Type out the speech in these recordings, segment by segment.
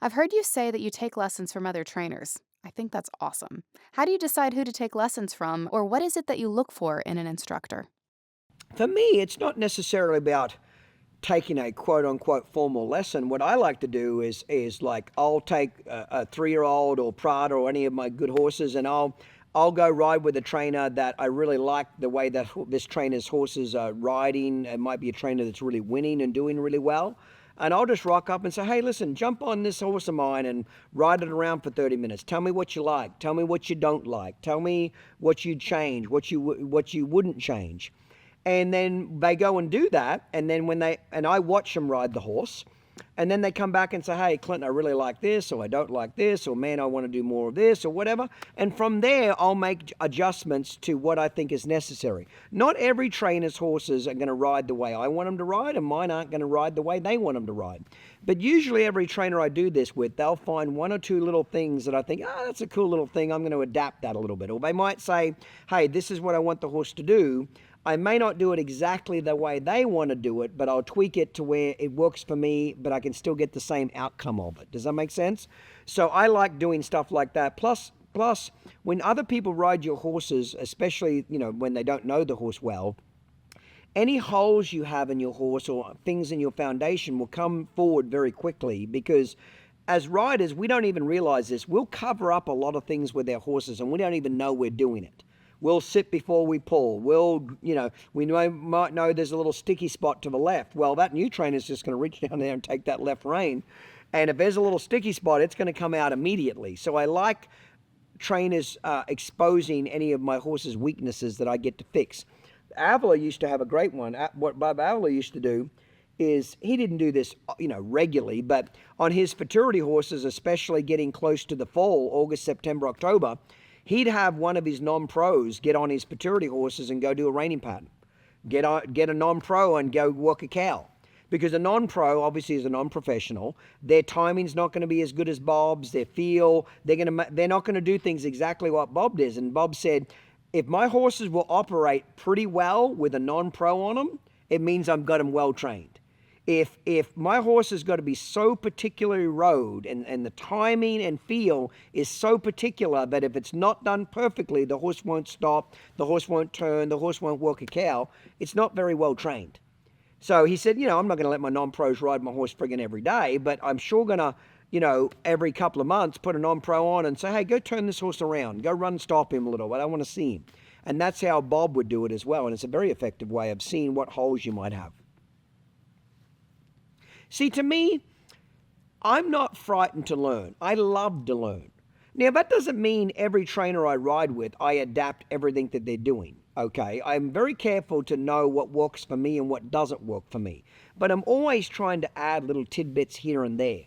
I've heard you say that you take lessons from other trainers. I think that's awesome. How do you decide who to take lessons from, or what is it that you look for in an instructor? For me, it's not necessarily about taking a quote unquote formal lesson. What I like to do is like I'll take a 3-year old or Prada or any of my good horses, and I'll go ride with a trainer that I really like the way that this trainer's horses are riding. It might be a trainer that's really winning and doing really well. And I'll just rock up and say, hey, listen, jump on this horse of mine and ride it around for 30 minutes. Tell me what you like. Tell me what you don't like. Tell me what you'd change, what you wouldn't change. And then they go and do that, and then I watch them ride the horse, and then they come back and say, hey, Clinton, I really like this, or I don't like this, or man, I want to do more of this, or whatever. And from there, I'll make adjustments to what I think is necessary. Not every trainer's horses are going to ride the way I want them to ride, and mine aren't going to ride the way they want them to ride. But usually every trainer I do this with, they'll find one or two little things that I think, that's a cool little thing, I'm going to adapt that a little bit. Or they might say, hey, this is what I want the horse to do. I may not do it exactly the way they want to do it, but I'll tweak it to where it works for me, but I can still get the same outcome of it. Does that make sense? So I like doing stuff like that. Plus, when other people ride your horses, especially, when they don't know the horse well, any holes you have in your horse or things in your foundation will come forward very quickly, because as riders, we don't even realize this. We'll cover up a lot of things with our horses, and we don't even know we're doing it. We'll sit before we pull. We might know there's a little sticky spot to the left. Well, that new trainer's just going to reach down there and take that left rein. And if there's a little sticky spot, it's going to come out immediately. So I like trainers exposing any of my horse's weaknesses that I get to fix. Avila used to have a great one. What Bob Avila used to do is, he didn't do this, regularly, but on his futurity horses, especially getting close to the fall, August, September, October, he'd have one of his non-pros get on his futurity horses and go do a reining pattern. Get a non-pro and go walk a cow. Because a non-pro obviously is a non-professional. Their timing's not going to be as good as Bob's. Their feel, they're not going to do things exactly what Bob does. And Bob said, if my horses will operate pretty well with a non-pro on them, it means I've got them well trained. If my horse has got to be so particularly rode, and the timing and feel is so particular that if it's not done perfectly, the horse won't stop, the horse won't turn, the horse won't walk a cow, it's not very well trained. So he said, I'm not going to let my non-pros ride my horse friggin' every day, but I'm sure going to, every couple of months put a non-pro on and say, hey, go turn this horse around, go run stop him a little, I want to see him. And that's how Bob would do it as well, and it's a very effective way of seeing what holes you might have. See, to me, I'm not frightened to learn. I love to learn. Now, that doesn't mean every trainer I ride with, I adapt everything that they're doing, okay? I'm very careful to know what works for me and what doesn't work for me. But I'm always trying to add little tidbits here and there.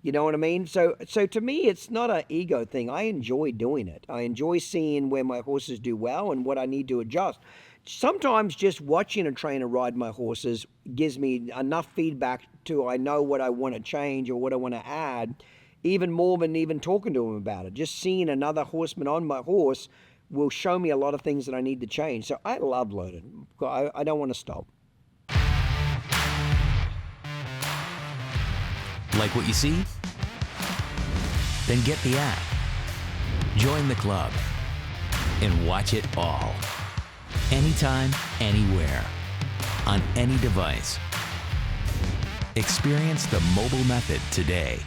You know what I mean? So to me, it's not an ego thing. I enjoy doing it. I enjoy seeing where my horses do well and what I need to adjust. Sometimes just watching a trainer ride my horses gives me enough feedback to I know what I want to change or what I want to add, even more than even talking to him about it. Just seeing another horseman on my horse will show me a lot of things that I need to change. So I love learning. I don't want to stop. Like what you see? Then get the app, join the club, and watch it all. Anytime, anywhere, on any device. Experience the mobile method today.